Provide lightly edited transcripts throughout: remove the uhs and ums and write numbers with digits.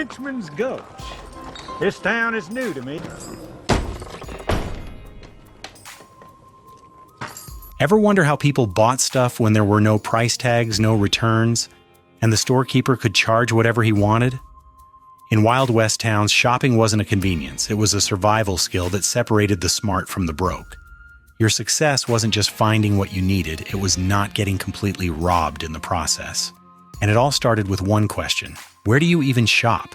Frenchman's Gulch. This town is new to me. Ever wonder how people bought stuff when there were no price tags, no returns, and the storekeeper could charge whatever he wanted? In Wild West towns, shopping wasn't a convenience. It was a survival skill that separated the smart from the broke. Your success wasn't just finding what you needed, it was not getting completely robbed in the process. And it all started with one question: where do you even shop?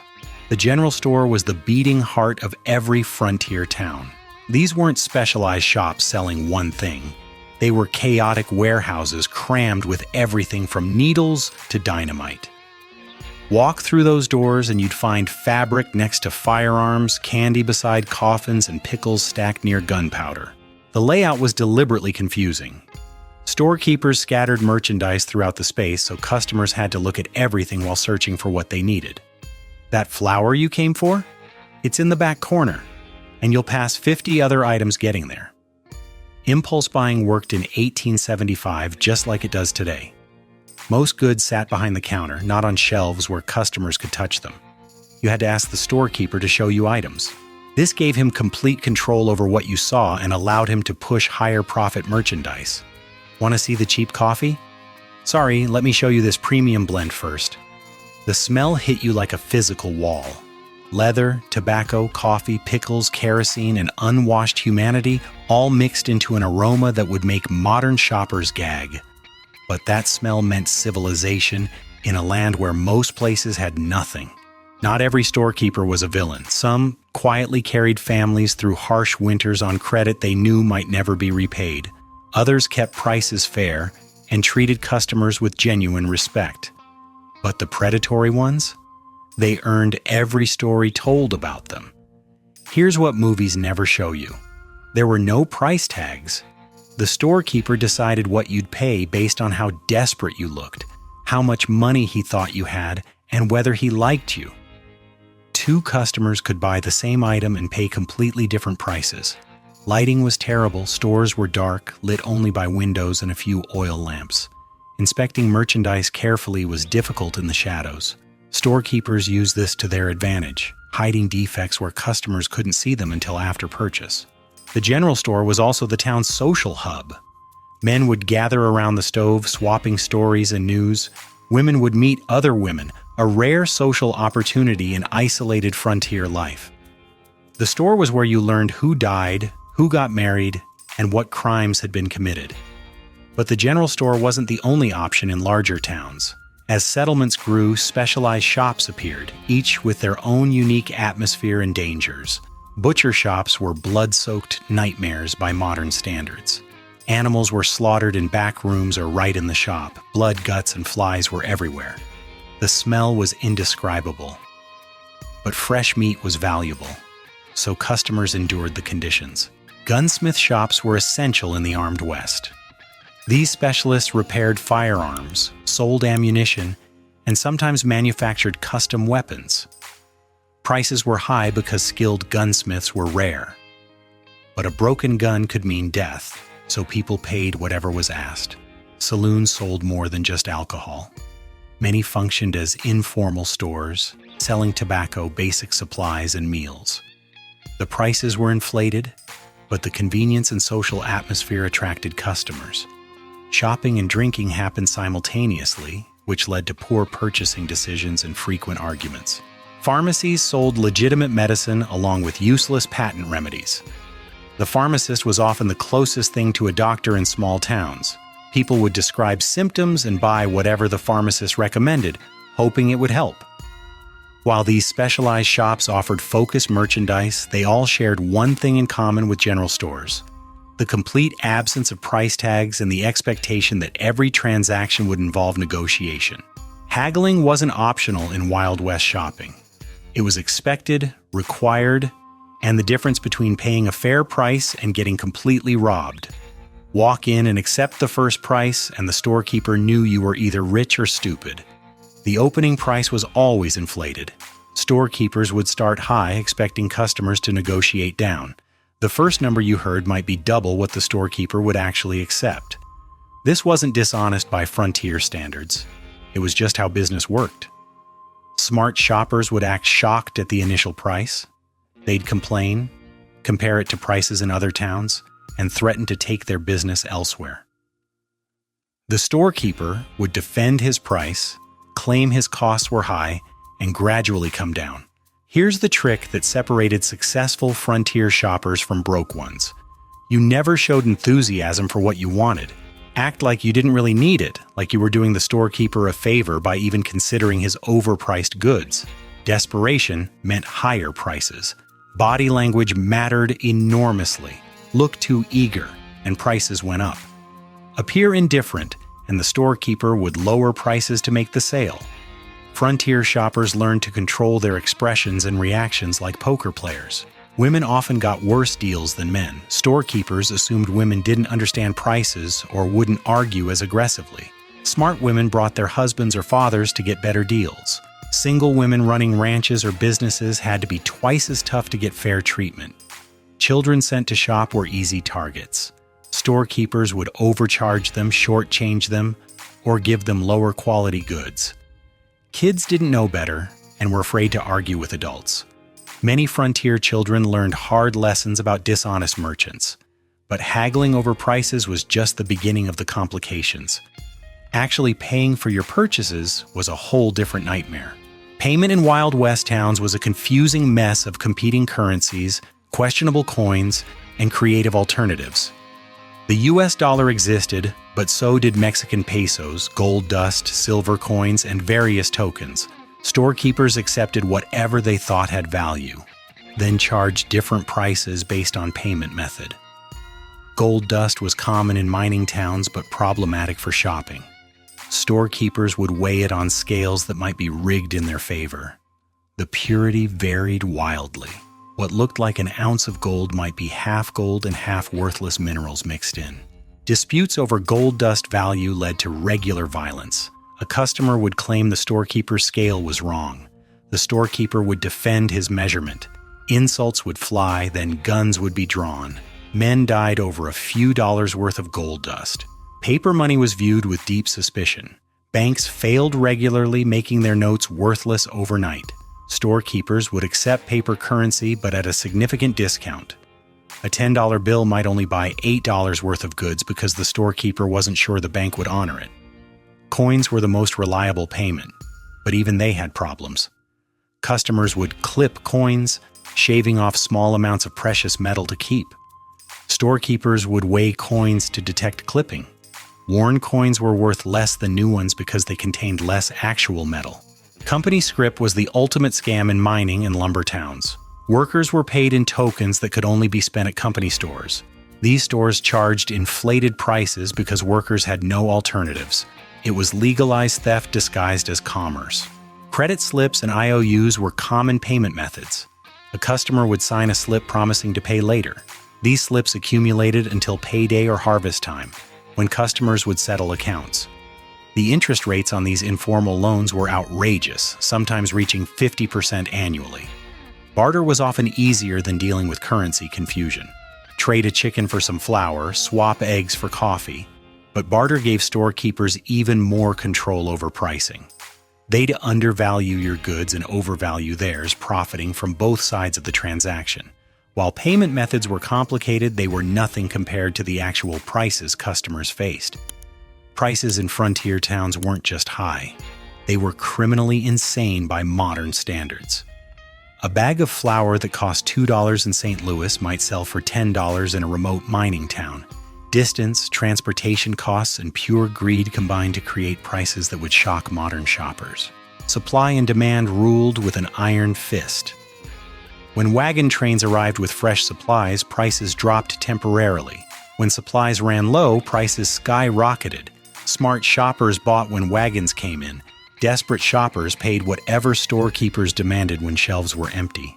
The general store was the beating heart of every frontier town. These weren't specialized shops selling one thing. They were chaotic warehouses crammed with everything from needles to dynamite. Walk through those doors and you'd find fabric next to firearms, candy beside coffins, and pickles stacked near gunpowder. The layout was deliberately confusing. Storekeepers scattered merchandise throughout the space so customers had to look at everything while searching for what they needed. That flour you came for? It's in the back corner, and you'll pass 50 other items getting there. Impulse buying worked in 1875 just like it does today. Most goods sat behind the counter, not on shelves where customers could touch them. You had to ask the storekeeper to show you items. This gave him complete control over what you saw and allowed him to push higher profit merchandise. Want to see the cheap coffee? Sorry, let me show you this premium blend first. The smell hit you like a physical wall. Leather, tobacco, coffee, pickles, kerosene, and unwashed humanity all mixed into an aroma that would make modern shoppers gag. But that smell meant civilization in a land where most places had nothing. Not every storekeeper was a villain. Some quietly carried families through harsh winters on credit they knew might never be repaid. Others kept prices fair and treated customers with genuine respect. But the predatory ones? They earned every story told about them. Here's what movies never show you. There were no price tags. The storekeeper decided what you'd pay based on how desperate you looked, how much money he thought you had, and whether he liked you. Two customers could buy the same item and pay completely different prices. Lighting was terrible, stores were dark, lit only by windows and a few oil lamps. Inspecting merchandise carefully was difficult in the shadows. Storekeepers used this to their advantage, hiding defects where customers couldn't see them until after purchase. The general store was also the town's social hub. Men would gather around the stove, swapping stories and news. Women would meet other women, a rare social opportunity in isolated frontier life. The store was where you learned who died, who got married, and what crimes had been committed. But the general store wasn't the only option in larger towns. As settlements grew, specialized shops appeared, each with their own unique atmosphere and dangers. Butcher shops were blood-soaked nightmares by modern standards. Animals were slaughtered in back rooms or right in the shop. Blood, guts, and flies were everywhere. The smell was indescribable. But fresh meat was valuable, so customers endured the conditions. Gunsmith shops were essential in the armed West. These specialists repaired firearms, sold ammunition, and sometimes manufactured custom weapons. Prices were high because skilled gunsmiths were rare. But a broken gun could mean death, so people paid whatever was asked. Saloons sold more than just alcohol. Many functioned as informal stores, selling tobacco, basic supplies, and meals. The prices were inflated, but the convenience and social atmosphere attracted customers. Shopping and drinking happened simultaneously, which led to poor purchasing decisions and frequent arguments. Pharmacies sold legitimate medicine along with useless patent remedies. The pharmacist was often the closest thing to a doctor in small towns. People would describe symptoms and buy whatever the pharmacist recommended, hoping it would help. While these specialized shops offered focused merchandise, they all shared one thing in common with general stores: the complete absence of price tags and the expectation that every transaction would involve negotiation. Haggling wasn't optional in Wild West shopping. It was expected, required, and the difference between paying a fair price and getting completely robbed. Walk in and accept the first price, and the storekeeper knew you were either rich or stupid. The opening price was always inflated. Storekeepers would start high, expecting customers to negotiate down. The first number you heard might be double what the storekeeper would actually accept. This wasn't dishonest by frontier standards. It was just how business worked. Smart shoppers would act shocked at the initial price. They'd complain, compare it to prices in other towns, and threaten to take their business elsewhere. The storekeeper would defend his price, claim his costs were high, and gradually come down. Here's the trick that separated successful frontier shoppers from broke ones. You never showed enthusiasm for what you wanted. Act like you didn't really need it, like you were doing the storekeeper a favor by even considering his overpriced goods. Desperation meant higher prices. Body language mattered enormously. Look too eager, and prices went up. Appear indifferent, and the storekeeper would lower prices to make the sale. Frontier shoppers learned to control their expressions and reactions like poker players. Women often got worse deals than men. Storekeepers assumed women didn't understand prices or wouldn't argue as aggressively. Smart women brought their husbands or fathers to get better deals. Single women running ranches or businesses had to be twice as tough to get fair treatment. Children sent to shop were easy targets. Storekeepers would overcharge them, shortchange them, or give them lower quality goods. Kids didn't know better and were afraid to argue with adults. Many frontier children learned hard lessons about dishonest merchants, but haggling over prices was just the beginning of the complications. Actually paying for your purchases was a whole different nightmare. Payment in Wild West towns was a confusing mess of competing currencies, questionable coins, and creative alternatives. The US dollar existed, but so did Mexican pesos, gold dust, silver coins, and various tokens. Storekeepers accepted whatever they thought had value, then charged different prices based on payment method. Gold dust was common in mining towns but problematic for shopping. Storekeepers would weigh it on scales that might be rigged in their favor. The purity varied wildly. What looked like an ounce of gold might be half gold and half worthless minerals mixed in. Disputes over gold dust value led to regular violence. A customer would claim the storekeeper's scale was wrong. The storekeeper would defend his measurement. Insults would fly, then guns would be drawn. Men died over a few dollars worth of gold dust. Paper money was viewed with deep suspicion. Banks failed regularly, making their notes worthless overnight. Storekeepers would accept paper currency, but at a significant discount. A $10 bill might only buy $8 worth of goods because the storekeeper wasn't sure the bank would honor it. Coins were the most reliable payment, but even they had problems. Customers would clip coins, shaving off small amounts of precious metal to keep. Storekeepers would weigh coins to detect clipping. Worn coins were worth less than new ones because they contained less actual metal. Company scrip was the ultimate scam in mining and lumber towns. Workers were paid in tokens that could only be spent at company stores. These stores charged inflated prices because workers had no alternatives. It was legalized theft disguised as commerce. Credit slips and IOUs were common payment methods. A customer would sign a slip promising to pay later. These slips accumulated until payday or harvest time, when customers would settle accounts. The interest rates on these informal loans were outrageous, sometimes reaching 50% annually. Barter was often easier than dealing with currency confusion. Trade a chicken for some flour, swap eggs for coffee. But barter gave storekeepers even more control over pricing. They'd undervalue your goods and overvalue theirs, profiting from both sides of the transaction. While payment methods were complicated, they were nothing compared to the actual prices customers faced. Prices in frontier towns weren't just high. They were criminally insane by modern standards. A bag of flour that cost $2 in St. Louis might sell for $10 in a remote mining town. Distance, transportation costs, and pure greed combined to create prices that would shock modern shoppers. Supply and demand ruled with an iron fist. When wagon trains arrived with fresh supplies, prices dropped temporarily. When supplies ran low, prices skyrocketed. Smart shoppers bought when wagons came in. Desperate shoppers paid whatever storekeepers demanded when shelves were empty.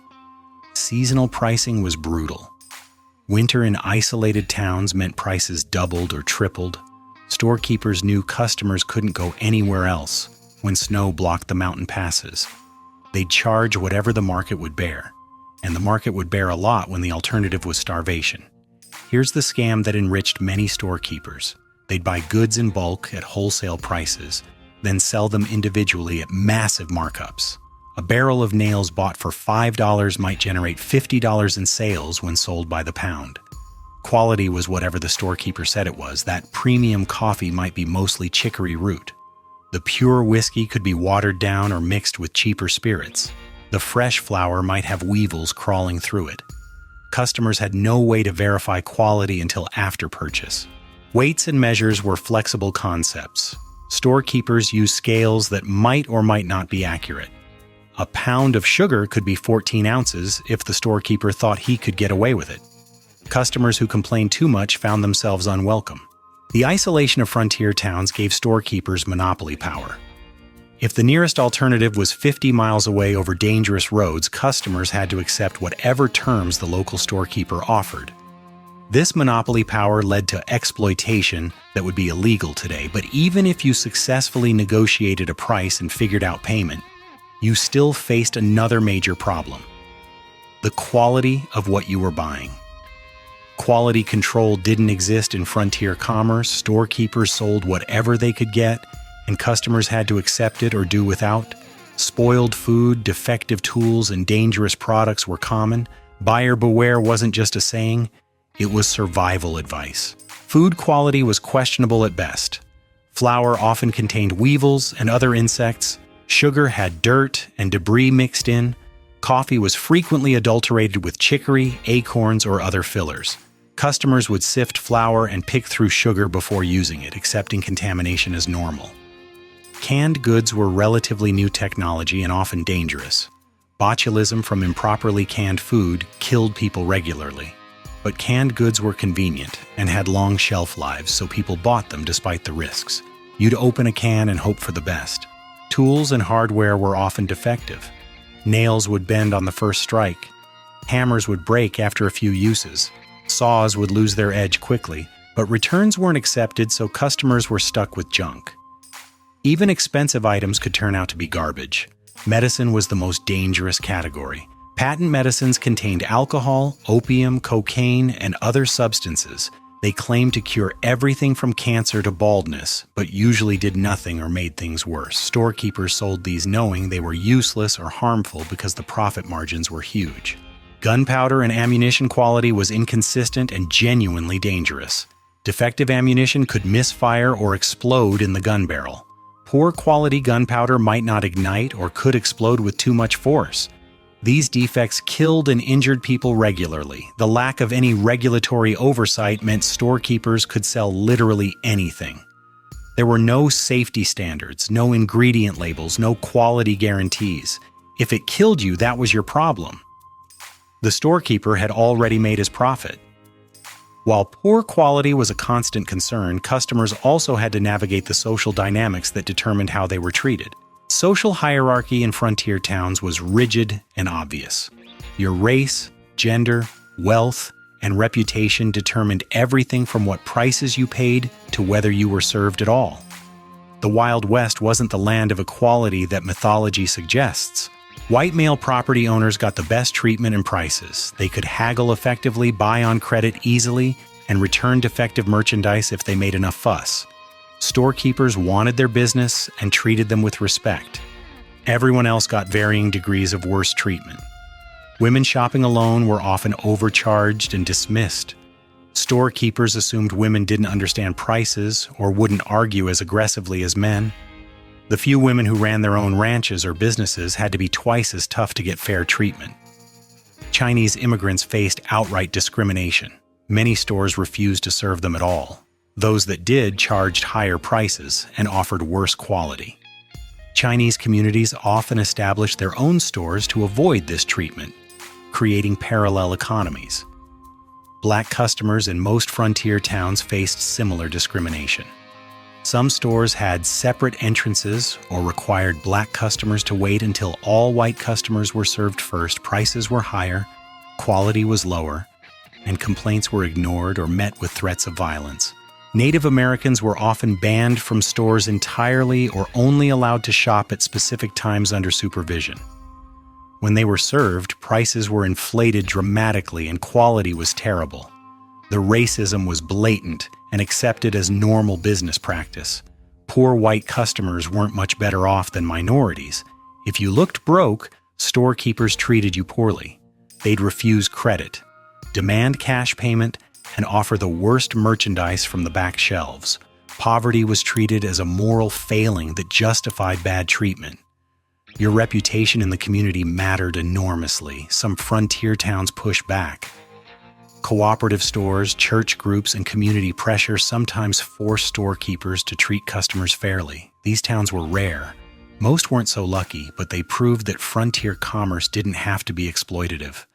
Seasonal pricing was brutal. Winter in isolated towns meant prices doubled or tripled. Storekeepers knew customers couldn't go anywhere else when snow blocked the mountain passes. They'd charge whatever the market would bear, and the market would bear a lot when the alternative was starvation. Here's the scam that enriched many storekeepers. They'd buy goods in bulk at wholesale prices, then sell them individually at massive markups. A barrel of nails bought for $5 might generate $50 in sales when sold by the pound. Quality was whatever the storekeeper said it was. That premium coffee might be mostly chicory root. The pure whiskey could be watered down or mixed with cheaper spirits. The fresh flour might have weevils crawling through it. Customers had no way to verify quality until after purchase. Weights and measures were flexible concepts. Storekeepers used scales that might or might not be accurate. A pound of sugar could be 14 ounces if the storekeeper thought he could get away with it. Customers who complained too much found themselves unwelcome. The isolation of frontier towns gave storekeepers monopoly power. If the nearest alternative was 50 miles away over dangerous roads, customers had to accept whatever terms the local storekeeper offered. This monopoly power led to exploitation that would be illegal today, but even if you successfully negotiated a price and figured out payment, you still faced another major problem: the quality of what you were buying. Quality control didn't exist in frontier commerce. Storekeepers sold whatever they could get, and customers had to accept it or do without. Spoiled food, defective tools, and dangerous products were common. Buyer beware wasn't just a saying, it was survival advice. Food quality was questionable at best. Flour often contained weevils and other insects. Sugar had dirt and debris mixed in. Coffee was frequently adulterated with chicory, acorns, or other fillers. Customers would sift flour and pick through sugar before using it, accepting contamination as normal. Canned goods were relatively new technology and often dangerous. Botulism from improperly canned food killed people regularly. But canned goods were convenient and had long shelf lives, so people bought them despite the risks. You'd open a can and hope for the best. Tools and hardware were often defective. Nails would bend on the first strike. Hammers would break after a few uses. Saws would lose their edge quickly, but returns weren't accepted, so customers were stuck with junk. Even expensive items could turn out to be garbage. Medicine was the most dangerous category. Patent medicines contained alcohol, opium, cocaine, and other substances. They claimed to cure everything from cancer to baldness, but usually did nothing or made things worse. Storekeepers sold these knowing they were useless or harmful because the profit margins were huge. Gunpowder and ammunition quality was inconsistent and genuinely dangerous. Defective ammunition could misfire or explode in the gun barrel. Poor quality gunpowder might not ignite or could explode with too much force. These defects killed and injured people regularly. The lack of any regulatory oversight meant storekeepers could sell literally anything. There were no safety standards, no ingredient labels, no quality guarantees. If it killed you, that was your problem. The storekeeper had already made his profit. While poor quality was a constant concern, customers also had to navigate the social dynamics that determined how they were treated. Social hierarchy in frontier towns was rigid and obvious. Your race, gender, wealth, and reputation determined everything from what prices you paid to whether you were served at all. The Wild West wasn't the land of equality that mythology suggests. White male property owners got the best treatment and prices. They could haggle effectively, buy on credit easily, and return defective merchandise if they made enough fuss. Storekeepers wanted their business and treated them with respect. Everyone else got varying degrees of worse treatment. Women shopping alone were often overcharged and dismissed. Storekeepers assumed women didn't understand prices or wouldn't argue as aggressively as men. The few women who ran their own ranches or businesses had to be twice as tough to get fair treatment. Chinese immigrants faced outright discrimination. Many stores refused to serve them at all. Those that did charged higher prices and offered worse quality. Chinese communities often established their own stores to avoid this treatment, creating parallel economies. Black customers in most frontier towns faced similar discrimination. Some stores had separate entrances or required black customers to wait until all white customers were served first. Prices were higher, quality was lower, and complaints were ignored or met with threats of violence. Native Americans were often banned from stores entirely or only allowed to shop at specific times under supervision. When they were served, prices were inflated dramatically and quality was terrible. The racism was blatant and accepted as normal business practice. Poor white customers weren't much better off than minorities. If you looked broke, storekeepers treated you poorly. They'd refuse credit, demand cash payment, and offer the worst merchandise from the back shelves. Poverty was treated as a moral failing that justified bad treatment. Your reputation in the community mattered enormously. Some frontier towns pushed back. Cooperative stores, church groups, and community pressure sometimes forced storekeepers to treat customers fairly. These towns were rare. Most weren't so lucky, but they proved that frontier commerce didn't have to be exploitative.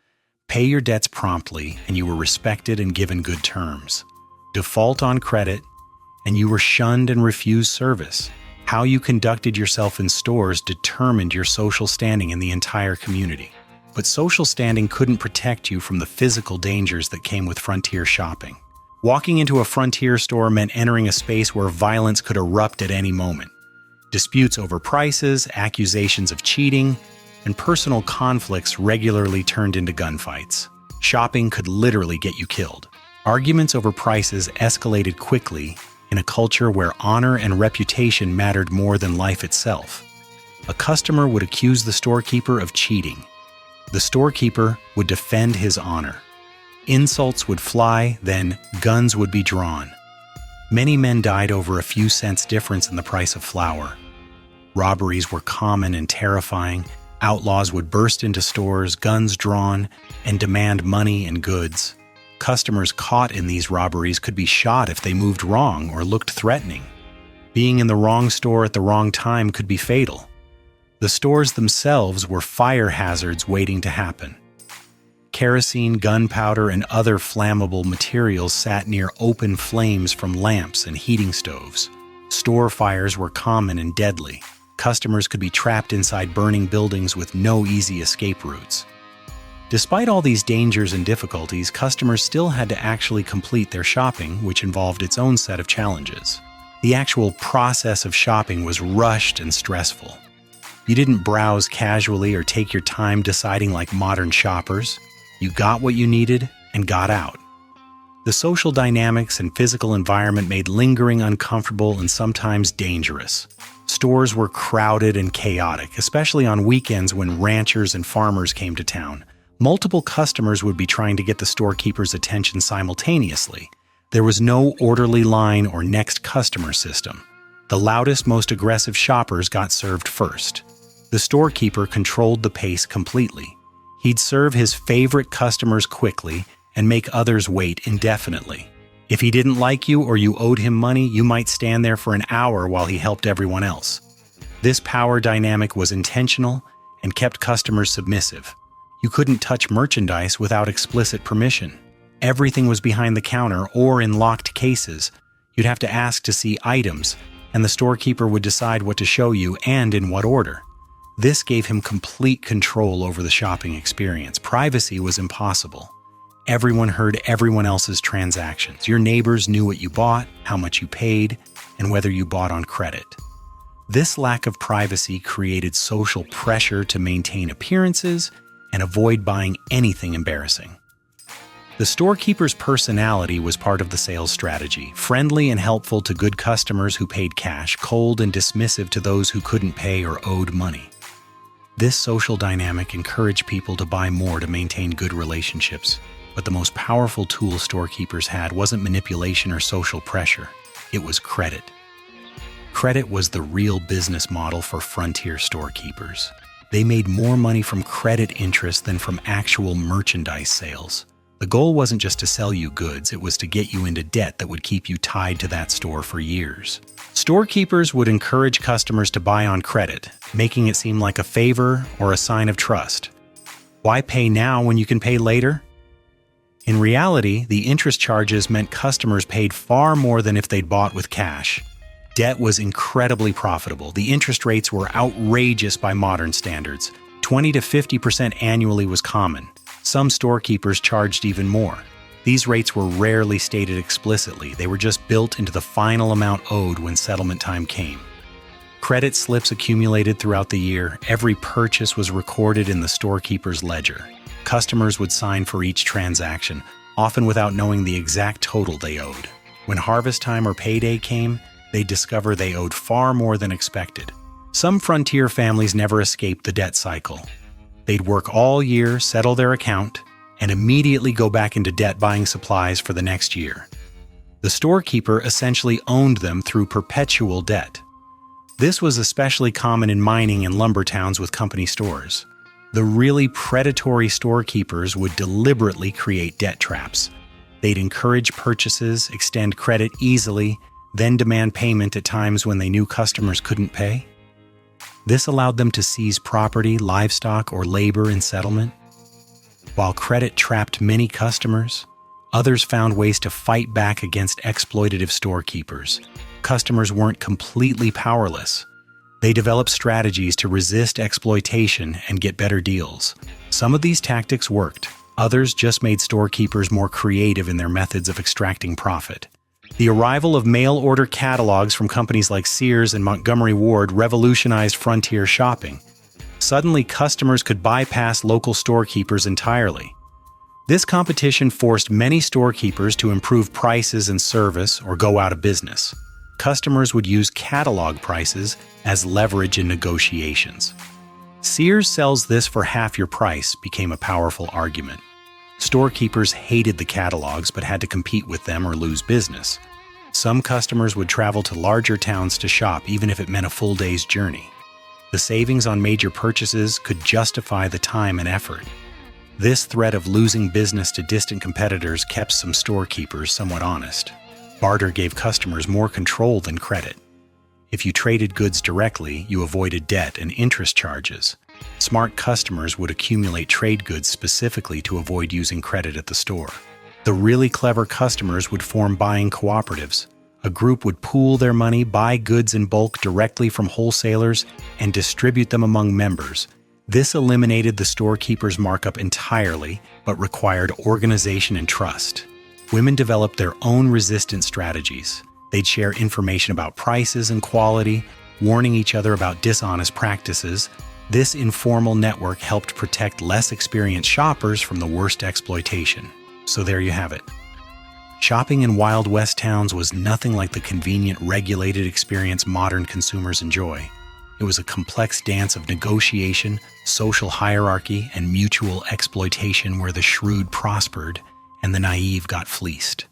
Pay your debts promptly, and you were respected and given good terms. Default on credit, and you were shunned and refused service. How you conducted yourself in stores determined your social standing in the entire community. But social standing couldn't protect you from the physical dangers that came with frontier shopping. Walking into a frontier store meant entering a space where violence could erupt at any moment. Disputes over prices, accusations of cheating, and personal conflicts regularly turned into gunfights. Shopping could literally get you killed. Arguments over prices escalated quickly in a culture where honor and reputation mattered more than life itself. A customer would accuse the storekeeper of cheating. The storekeeper would defend his honor. Insults would fly, then guns would be drawn. Many men died over a few cents difference in the price of flour. Robberies were common and terrifying. Outlaws would burst into stores, guns drawn, and demand money and goods. Customers caught in these robberies could be shot if they moved wrong or looked threatening. Being in the wrong store at the wrong time could be fatal. The stores themselves were fire hazards waiting to happen. Kerosene, gunpowder, and other flammable materials sat near open flames from lamps and heating stoves. Store fires were common and deadly. Customers could be trapped inside burning buildings with no easy escape routes. Despite all these dangers and difficulties, customers still had to actually complete their shopping, which involved its own set of challenges. The actual process of shopping was rushed and stressful. You didn't browse casually or take your time deciding like modern shoppers. You got what you needed and got out. The social dynamics and physical environment made lingering uncomfortable and sometimes dangerous. Stores were crowded and chaotic, especially on weekends when ranchers and farmers came to town. Multiple customers would be trying to get the storekeeper's attention simultaneously. There was no orderly line or next customer system. The loudest, most aggressive shoppers got served first. The storekeeper controlled the pace completely. He'd serve his favorite customers quickly and make others wait indefinitely. If he didn't like you or you owed him money, you might stand there for an hour while he helped everyone else. This power dynamic was intentional and kept customers submissive. You couldn't touch merchandise without explicit permission. Everything was behind the counter or in locked cases. You'd have to ask to see items, and the storekeeper would decide what to show you and in what order. This gave him complete control over the shopping experience. Privacy was impossible. Everyone heard everyone else's transactions. Your neighbors knew what you bought, how much you paid, and whether you bought on credit. This lack of privacy created social pressure to maintain appearances and avoid buying anything embarrassing. The storekeeper's personality was part of the sales strategy, friendly and helpful to good customers who paid cash, cold and dismissive to those who couldn't pay or owed money. This social dynamic encouraged people to buy more to maintain good relationships. But the most powerful tool storekeepers had wasn't manipulation or social pressure. It was credit. Credit was the real business model for frontier storekeepers. They made more money from credit interest than from actual merchandise sales. The goal wasn't just to sell you goods, it was to get you into debt that would keep you tied to that store for years. Storekeepers would encourage customers to buy on credit, making it seem like a favor or a sign of trust. Why pay now when you can pay later? In reality, the interest charges meant customers paid far more than if they'd bought with cash. Debt was incredibly profitable. The interest rates were outrageous by modern standards. 20 to 50% annually was common. Some storekeepers charged even more. These rates were rarely stated explicitly. They were just built into the final amount owed when settlement time came. Credit slips accumulated throughout the year. Every purchase was recorded in the storekeeper's ledger. Customers would sign for each transaction, often without knowing the exact total they owed. When harvest time or payday came, they'd discover they owed far more than expected. Some frontier families never escaped the debt cycle. They'd work all year, settle their account, and immediately go back into debt buying supplies for the next year. The storekeeper essentially owned them through perpetual debt. This was especially common in mining and lumber towns with company stores. The really predatory storekeepers would deliberately create debt traps. They'd encourage purchases, extend credit easily, then demand payment at times when they knew customers couldn't pay. This allowed them to seize property, livestock, or labor in settlement. While credit trapped many customers, others found ways to fight back against exploitative storekeepers. Customers weren't completely powerless. They developed strategies to resist exploitation and get better deals. Some of these tactics worked. Others just made storekeepers more creative in their methods of extracting profit. The arrival of mail-order catalogs from companies like Sears and Montgomery Ward revolutionized frontier shopping. Suddenly, customers could bypass local storekeepers entirely. This competition forced many storekeepers to improve prices and service or go out of business. Customers would use catalog prices as leverage in negotiations. Sears sells this for half your price became a powerful argument. Storekeepers hated the catalogs but had to compete with them or lose business. Some customers would travel to larger towns to shop even if it meant a full day's journey. The savings on major purchases could justify the time and effort. This threat of losing business to distant competitors kept some storekeepers somewhat honest. Barter gave customers more control than credit. If you traded goods directly, you avoided debt and interest charges. Smart customers would accumulate trade goods specifically to avoid using credit at the store. The really clever customers would form buying cooperatives. A group would pool their money, buy goods in bulk directly from wholesalers, and distribute them among members. This eliminated the storekeeper's markup entirely, but required organization and trust. Women developed their own resistance strategies. They'd share information about prices and quality, warning each other about dishonest practices. This informal network helped protect less experienced shoppers from the worst exploitation. So there you have it. Shopping in Wild West towns was nothing like the convenient, regulated experience modern consumers enjoy. It was a complex dance of negotiation, social hierarchy, and mutual exploitation where the shrewd prospered and the naive got fleeced.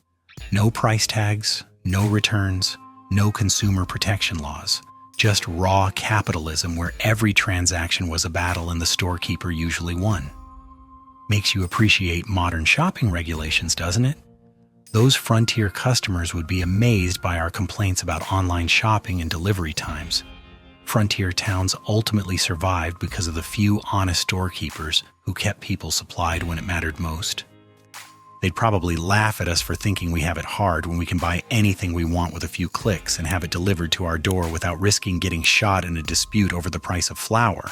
No price tags, no returns, no consumer protection laws. Just raw capitalism where every transaction was a battle and the storekeeper usually won. Makes you appreciate modern shopping regulations, doesn't it? Those frontier customers would be amazed by our complaints about online shopping and delivery times. Frontier towns ultimately survived because of the few honest storekeepers who kept people supplied when it mattered most. They'd probably laugh at us for thinking we have it hard when we can buy anything we want with a few clicks and have it delivered to our door without risking getting shot in a dispute over the price of flour.